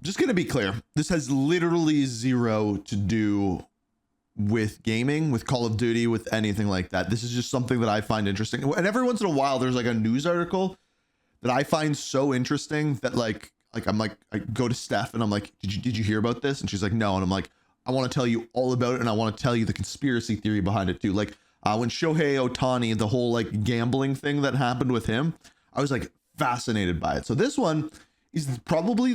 just going to be clear. This has literally zero to do with gaming, with Call of Duty, with anything like that. This is just something that I find interesting. And every once in a while, there's like a news article that I find so interesting that like I'm like, I go to Steph and I'm like, did you hear about this? And she's like, no. And I'm like, I want to tell you all about it. And I want to tell you the conspiracy theory behind it too. Like when Shohei Ohtani, the whole like gambling thing that happened with him, I was like fascinated by it. So this one is probably,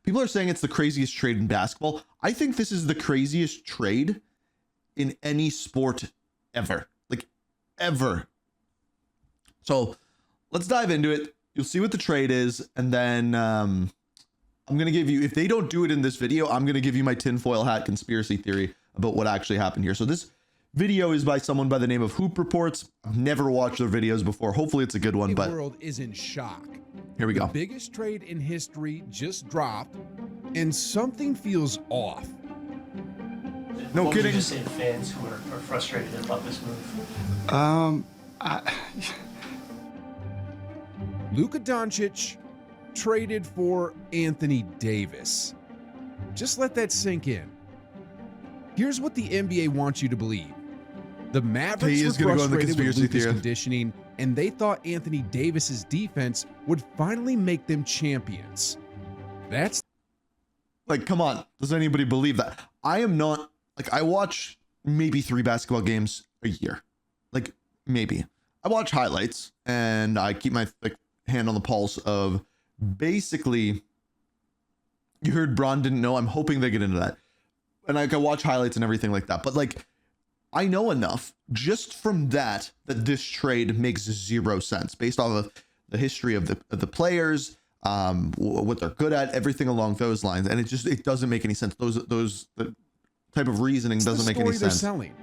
people are saying it's the craziest trade in basketball. I think this is the craziest trade in any sport ever, like ever. So let's dive into it. You'll see what the trade is. And then I'm going to give you, if they don't do it in this video, I'm going to give you my tinfoil hat conspiracy theory about what actually happened here. So this video is by someone by the name of Hoop Reports. I've never watched their videos before. Hopefully it's a good one, but the world is in shock. Here we go. The biggest trade in history just dropped and something feels off. No what kidding. Would you just say to fans who are frustrated about this move? Luka Doncic traded for Anthony Davis. Just let that sink in. Here's what the NBA wants you to believe. The Mavericks were frustrated with Luka's conditioning, and they thought Anthony Davis's defense would finally make them champions. That's like, come on. Does anybody believe that? I am not, like, I watch maybe 3 basketball games a year. Like, maybe. I watch highlights and I keep my hand on the pulse of basically, you heard Bron didn't know. I'm hoping they get into that. And I can watch highlights and everything like that. But like, I know enough just from that this trade makes 0 sense based off of the history of the players, what they're good at, everything along those lines. And it doesn't make any sense. The type of reasoning doesn't make any sense. Selling.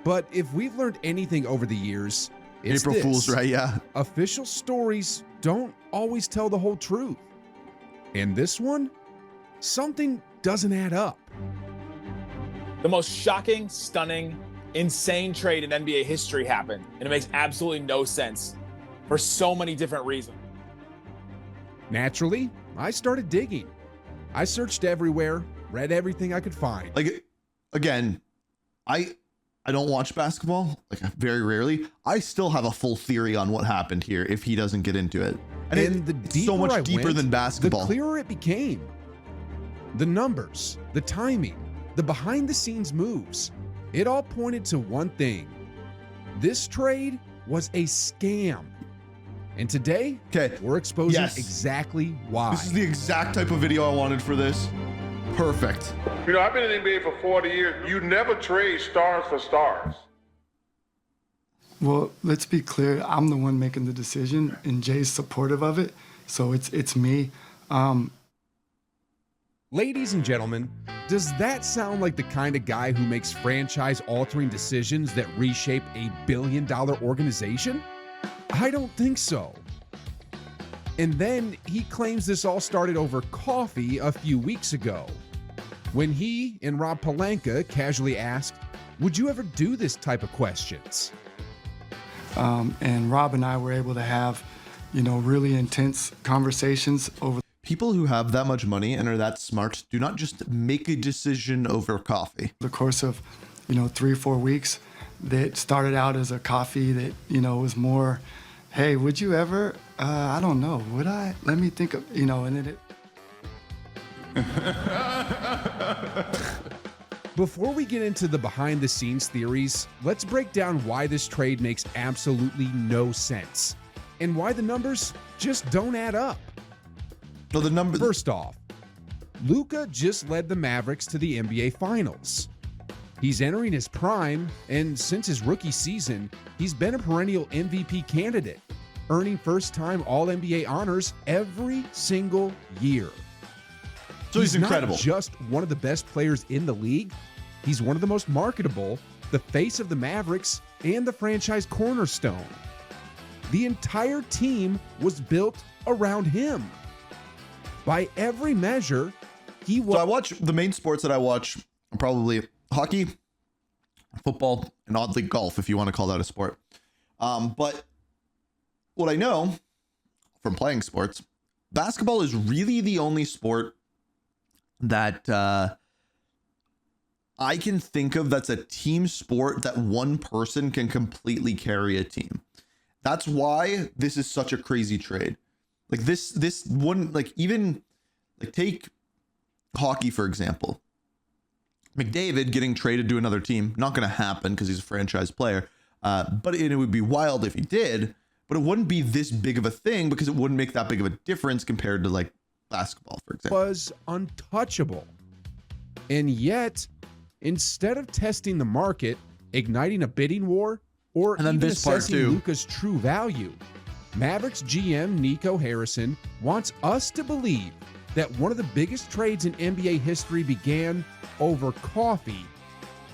But if we've learned anything over the years, it's April Fool's, right? Yeah. Official stories don't always tell the whole truth. And this one, something doesn't add up. The most shocking, stunning, insane trade in NBA history happened, and it makes absolutely no sense for so many different reasons. Naturally, I started digging. I searched everywhere, read everything I could find. Like, again, I don't watch basketball, like very rarely. I still have a full theory on what happened here if he doesn't get into it. And it's so much deeper than basketball. The clearer it became. The numbers, the timing, the behind-the-scenes moves, it all pointed to one thing. This trade was a scam. And today, we're exposing exactly why. This is the exact type of video I wanted for this. Perfect. You know, I've been in the NBA for 40 years. You never trade stars for stars. Well, let's be clear. I'm the one making the decision, and Jay's supportive of it. So it's me. Ladies and gentlemen, does that sound like the kind of guy who makes franchise-altering decisions that reshape a billion-dollar organization? I don't think so. And then he claims this all started over coffee a few weeks ago, when he and Rob Pelinka casually asked, would you ever do this type of questions? And Rob and I were able to have, really intense conversations over. People who have that much money and are that smart do not just make a decision over coffee. The course of, 3 or 4 weeks, that started out as a coffee that, was more, hey, would you ever, I don't know, would I? Let me think of, and then it. Before we get into the behind-the-scenes theories, let's break down why this trade makes absolutely no sense and why the numbers just don't add up. No, the numbers. First off, Luka just led the Mavericks to the NBA Finals. He's entering his prime, and since his rookie season, he's been a perennial MVP candidate, earning first-time All-NBA honors every single year. So he's incredible. Not just one of the best players in the league, he's one of the most marketable, the face of the Mavericks, and the franchise cornerstone. The entire team was built around him. By every measure, he was. So I watch the main sports that I watch are probably hockey, football, and oddly golf, if you want to call that a sport. But what I know from playing sports, basketball is really the only sport that I can think of that's a team sport that one person can completely carry a team. That's why this is such a crazy trade. Like this one, like even like take hockey, for example. McDavid getting traded to another team, not going to happen because he's a franchise player. But it would be wild if he did, but it wouldn't be this big of a thing because it wouldn't make that big of a difference compared to like basketball, for example. Was untouchable. And yet, instead of testing the market, igniting a bidding war, or and then even this part assessing too. Luka's true value, Mavericks GM Nico Harrison wants us to believe that one of the biggest trades in NBA history began over coffee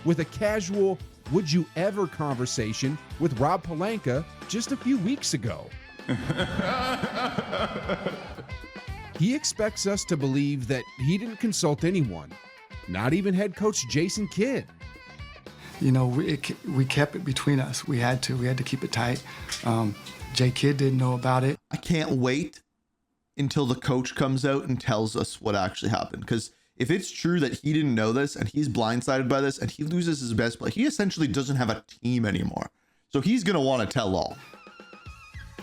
with a casual "would you ever" conversation with Rob Pelinka just a few weeks ago. He expects us to believe that he didn't consult anyone, not even head coach Jason Kidd. You know, we kept it between us. We had to keep it tight. Jay Kidd didn't know about it. I can't wait until the coach comes out and tells us what actually happened. Because if it's true that he didn't know this and he's blindsided by this and he loses his best player, he essentially doesn't have a team anymore. So he's going to want to tell all.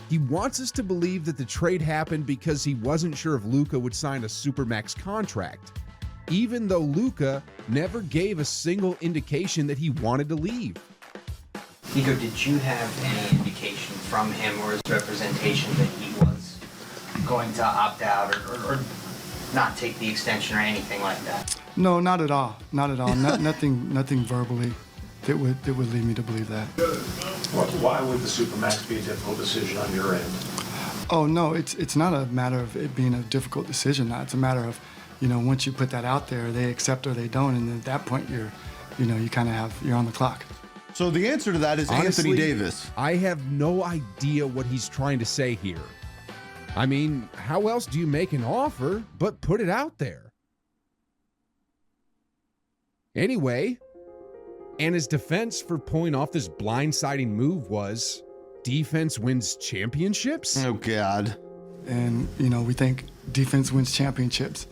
He wants us to believe that the trade happened because he wasn't sure if Luka would sign a Supermax contract, even though Luka never gave a single indication that he wanted to leave. Nico, did you have any indication from him or his representation that he was going to opt out or not take the extension or anything like that? No, not at all. Not at all. Nothing verbally that would lead me to believe that. Why would the Supermax be a difficult decision on your end? Oh no, it's not a matter of it being a difficult decision. It's a matter of, you know, once you put that out there, they accept or they don't, and at that point you're on the clock. So the answer to that is Honestly, Anthony Davis. I have no idea what he's trying to say here. I mean, how else do you make an offer but put it out there? Anyway, and his defense for pulling off this blindsiding move was defense wins championships? Oh, God. And, you know, we think defense wins championships.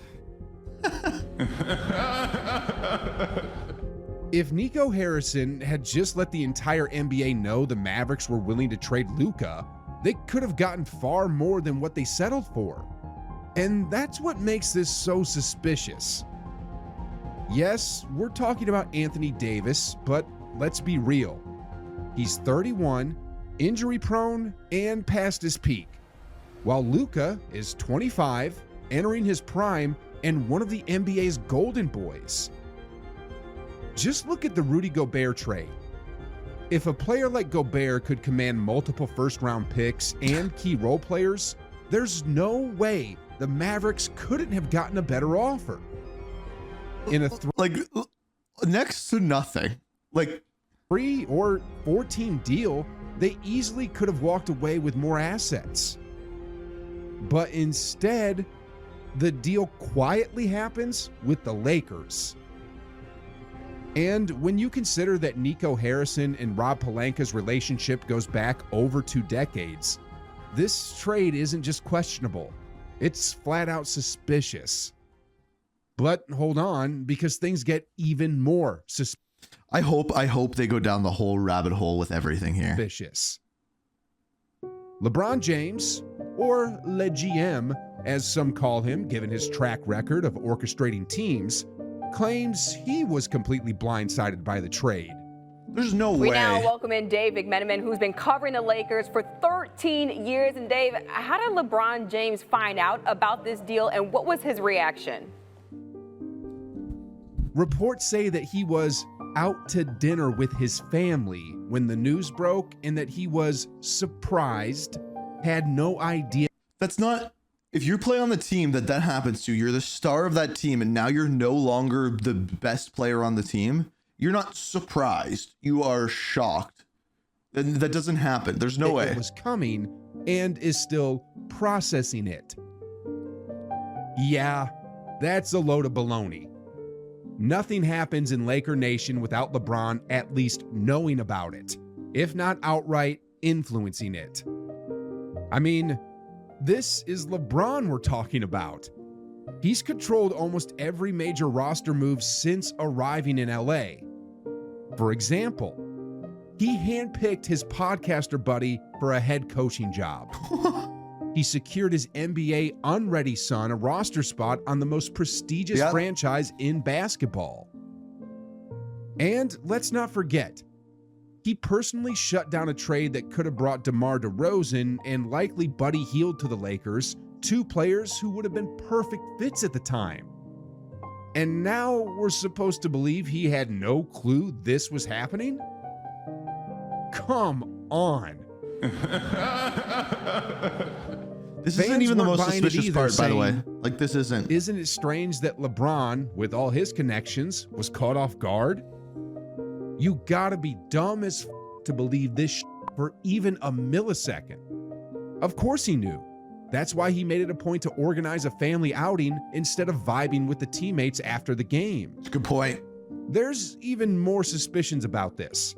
If Nico Harrison had just let the entire NBA know the Mavericks were willing to trade Luka, they could have gotten far more than what they settled for. And that's what makes this so suspicious. Yes, we're talking about Anthony Davis, but let's be real. He's 31, injury prone, and past his peak, while Luka is 25, entering his prime, and one of the NBA's golden boys. Just look at the Rudy Gobert trade. If a player like Gobert could command multiple first-round picks and key role players, there's no way the Mavericks couldn't have gotten a better offer. In a next to nothing. Like 3 or 4-team deal, they easily could have walked away with more assets. But instead, the deal quietly happens with the Lakers. And when you consider that Nico Harrison and Rob Pelinka's relationship goes back over 2 decades, this trade isn't just questionable, it's flat out suspicious. But hold on, because things get even more suspicious. I hope they go down the whole rabbit hole with everything here. LeBron James, or Le GM, as some call him given his track record of orchestrating teams, claims he was completely blindsided by the trade. There's no way. We now welcome in Dave McMenamin, who's been covering the Lakers for 13 years. And Dave, how did LeBron James find out about this deal and what was his reaction? Reports say that he was out to dinner with his family when the news broke and that he was surprised, had no idea. That's not, if you play on the team that happens to, you're the star of that team and now you're no longer the best player on the team, you're not surprised. You are shocked. And that doesn't happen. There's no way. It was coming and is still processing it. Yeah, that's a load of baloney. Nothing happens in Laker Nation without LeBron at least knowing about it, if not outright influencing it. I mean, this is LeBron we're talking about. He's controlled almost every major roster move since arriving in LA. For example, he handpicked his podcaster buddy for a head coaching job. He secured his NBA unready son a roster spot on the most prestigious franchise in basketball. And let's not forget, he personally shut down a trade that could have brought DeMar DeRozan and likely Buddy Hield to the Lakers, two players who would have been perfect fits at the time. And now we're supposed to believe he had no clue this was happening? Come on. This isn't even the most suspicious part, by the way. Like, this isn't. Isn't it strange that LeBron, with all his connections, was caught off guard? You gotta be dumb as to believe this for even a millisecond. Of course he knew. That's why he made it a point to organize a family outing instead of vibing with the teammates after the game. That's a good point. There's even more suspicions about this.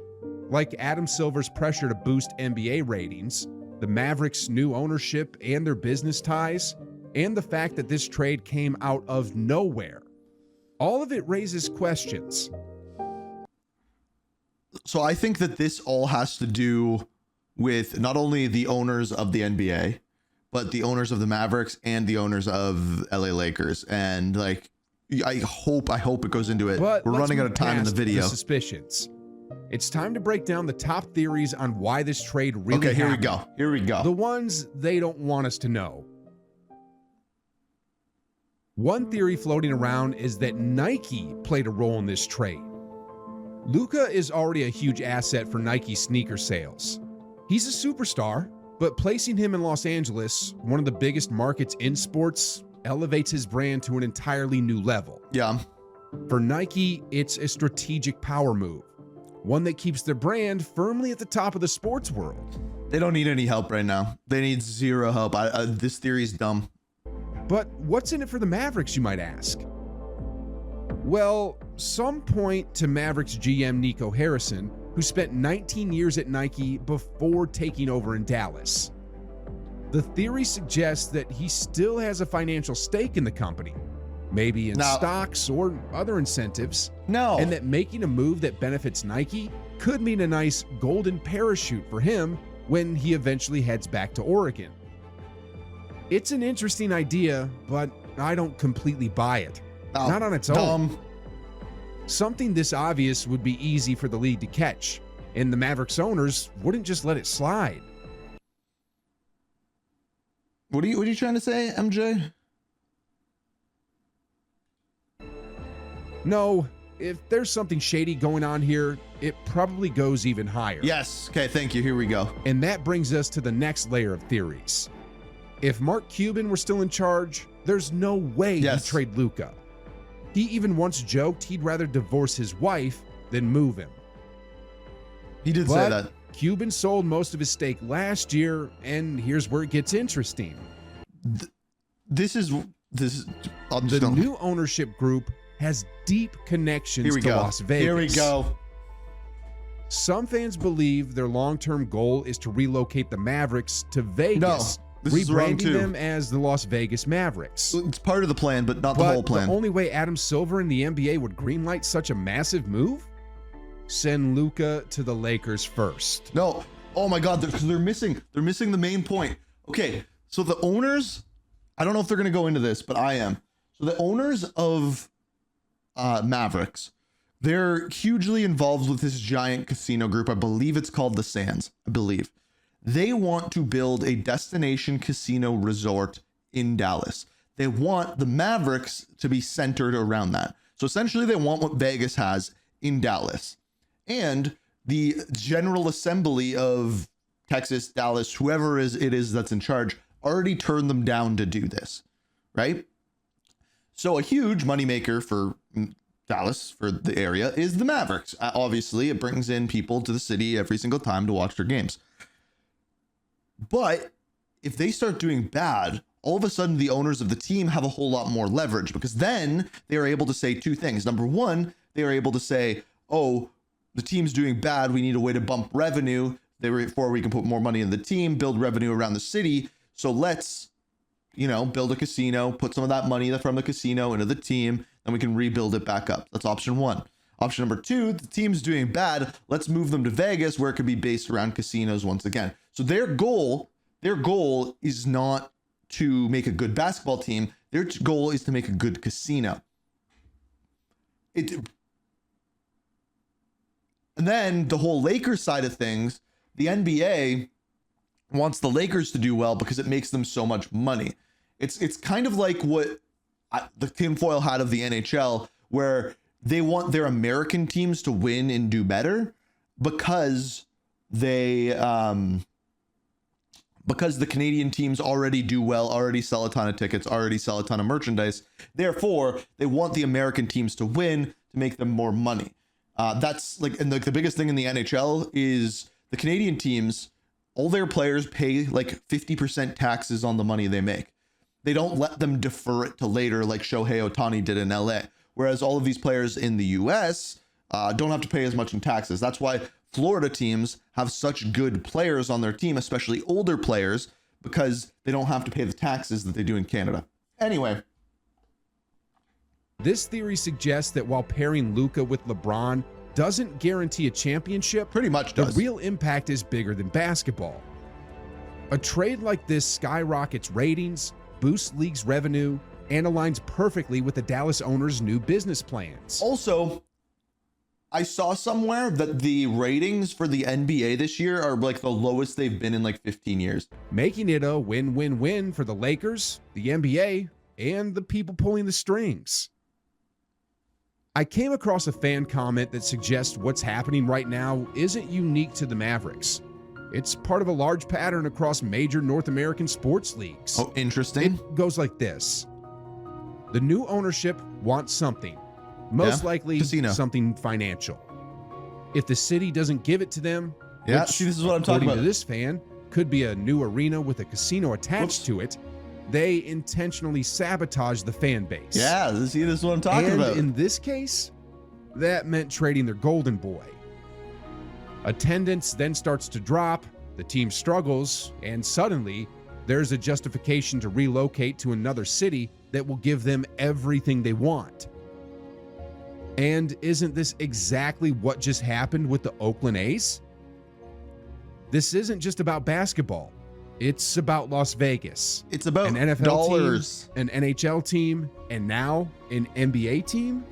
Like Adam Silver's pressure to boost NBA ratings, the Mavericks' new ownership and their business ties, and the fact that this trade came out of nowhere. All of it raises questions. So I think that this all has to do with not only the owners of the NBA, but the owners of the Mavericks and the owners of LA Lakers. And like, I hope it goes into it. But we're running out of time in the video. The suspicions. It's time to break down the top theories on why this trade really happened. Here we go. The ones they don't want us to know. One theory floating around is that Nike played a role in this trade. Luka is already a huge asset for Nike sneaker sales. He's a superstar, but placing him in Los Angeles, one of the biggest markets in sports, elevates his brand to an entirely new level. Yeah. For Nike, it's a strategic power move, one that keeps their brand firmly at the top of the sports world. They don't need any help right now. They need zero help. This theory is dumb. But what's in it for the Mavericks, you might ask? Well, some point to Mavericks GM Nico Harrison, who spent 19 years at Nike before taking over in Dallas. The theory suggests that he still has a financial stake in the company, maybe in stocks or other incentives. And that making a move that benefits Nike could mean a nice golden parachute for him when he eventually heads back to Oregon. It's an interesting idea, but I don't completely buy it. Not on its own. Something this obvious would be easy for the league to catch, and the Mavericks owners wouldn't just let it slide. What are you trying to say, MJ? No, if there's something shady going on here, it probably goes even higher. Yes. Okay, thank you. Here we go. And that brings us to the next layer of theories. If Mark Cuban were still in charge, there's no way he'd trade Luka. He even once joked he'd rather divorce his wife than move him. He did say that. Cuban sold most of his stake last year, and here's where it gets interesting. This is the new ownership group has deep connections to Las Vegas. Here we go. Some fans believe their long-term goal is to relocate the Mavericks to Vegas. Rebranding them as the Las Vegas Mavericks. It's part of the plan, but not the whole plan. The only way Adam Silver and the NBA would greenlight such a massive move? Send Luka to the Lakers first. No. Oh my God, they're missing the main point. Okay, so the owners, I don't know if they're going to go into this, but I am. So the owners of Mavericks, they're hugely involved with this giant casino group. I believe it's called the Sands, I believe. They want to build a destination casino resort in Dallas. They want the Mavericks to be centered around that. So essentially they want what Vegas has in Dallas. And the General Assembly of Texas, Dallas, whoever it is that's in charge, already turned them down to do this, right? So a huge moneymaker for Dallas, for the area, is the Mavericks. Obviously, it brings in people to the city every single time to watch their games. But if they start doing bad, all of a sudden the owners of the team have a whole lot more leverage, because then they are able to say two things. Number one, they are able to say, oh, the team's doing bad. We need a way to bump revenue before we can put more money in the team, build revenue around the city. So let's build a casino, put some of that money from the casino into the team, and we can rebuild it back up. That's option one. Option number two, the team's doing bad. Let's move them to Vegas where it could be based around casinos once again. So their goal is not to make a good basketball team. Their goal is to make a good casino. And then the whole Lakers side of things, the NBA wants the Lakers to do well because it makes them so much money. It's kind of like what the tinfoil hat of the NHL, where they want their American teams to win and do better because because the Canadian teams already do well, already sell a ton of tickets, already sell a ton of merchandise. Therefore, they want the American teams to win to make them more money. That's like, and the biggest thing in the NHL is the Canadian teams, all their players pay like 50% taxes on the money they make. They don't let them defer it to later like Shohei Ohtani did in LA. Whereas all of these players in the US don't have to pay as much in taxes. That's why Florida teams have such good players on their team, especially older players, because they don't have to pay the taxes that they do in Canada. Anyway. This theory suggests that while pairing Luka with LeBron doesn't guarantee a championship, pretty much does. The real impact is bigger than basketball. A trade like this skyrockets ratings, boosts league's revenue, and aligns perfectly with the Dallas owners' new business plans. Also, I saw somewhere that the ratings for the NBA this year are like the lowest they've been in like 15 years. Making it a win-win-win for the Lakers, the NBA, and the people pulling the strings. I came across a fan comment that suggests what's happening right now isn't unique to the Mavericks. It's part of a large pattern across major North American sports leagues. Oh, interesting. It goes like this. The new ownership wants something. Most likely casino. Something financial. If the city doesn't give it to them, see, this is what I'm talking according about. to this fan, could be a new arena with a casino attached to it, they intentionally sabotage the fan base. Yeah, see, this is what I'm talking about. In this case, that meant trading their golden boy. Attendance then starts to drop, the team struggles, and suddenly there's a justification to relocate to another city that will give them everything they want. And isn't this exactly what just happened with the Oakland A's? This isn't just about basketball. It's about Las Vegas. It's about an NFL dollars. team, an NHL team, and now an NBA team.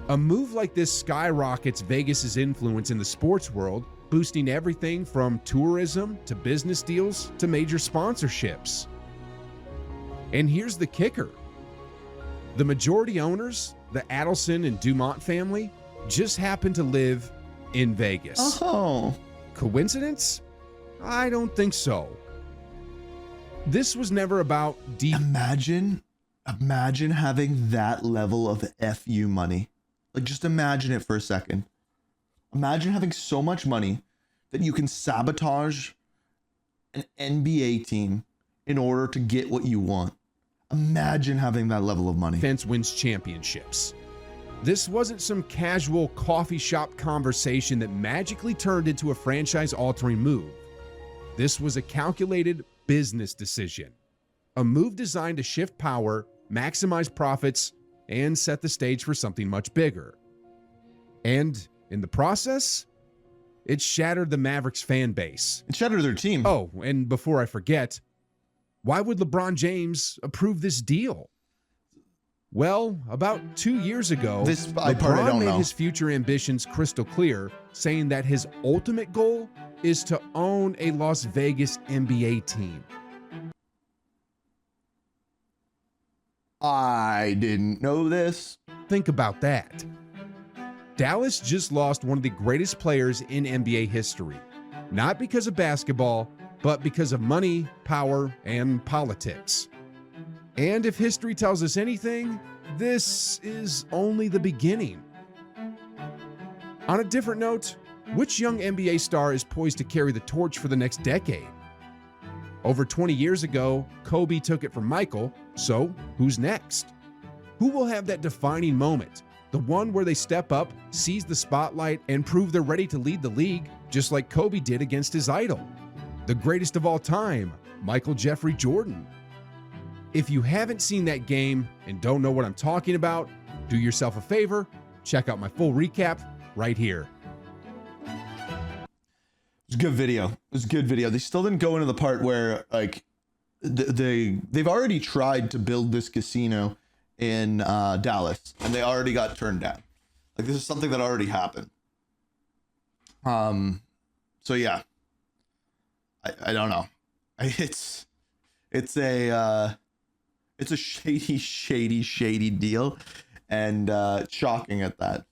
A move like this skyrockets Vegas's influence in the sports world, boosting everything from tourism to business deals to major sponsorships. And here's the kicker. The majority owners, the Adelson and Dumont family, just happen to live in Vegas. Oh. Coincidence? I don't think so. This was never about deep. Imagine having that level of FU money. Like, just imagine it for a second. Imagine having so much money that you can sabotage an NBA team in order to get what you want. Imagine having that level of money. Defense wins championships. This wasn't some casual coffee shop conversation that magically turned into a franchise-altering move. This was a calculated business decision. A move designed to shift power, maximize profits, and set the stage for something much bigger. And in the process, it shattered the Mavericks fan base. It shattered their team. Oh, and before I forget, why would LeBron James approve this deal? Well, about 2 years ago, LeBron made his future ambitions crystal clear, saying that his ultimate goal is to own a Las Vegas NBA team. I didn't know this. Think about that. Dallas just lost one of the greatest players in NBA history, not because of basketball, but because of money, power, and politics. And if history tells us anything, this is only the beginning. On a different note, which young NBA star is poised to carry the torch for the next decade? Over 20 years ago, Kobe took it from Michael, so who's next? Who will have that defining moment? The one where they step up, seize the spotlight, and prove they're ready to lead the league, just like Kobe did against his idol. The greatest of all time, Michael Jeffrey Jordan. If you haven't seen that game and don't know what I'm talking about, do yourself a favor, check out my full recap right here. It's a good video. It was a good video. They still didn't go into the part where like they've already tried to build this casino in Dallas and they already got turned down. Like this is something that already happened. So yeah, I don't know. It's a shady deal and shocking at that.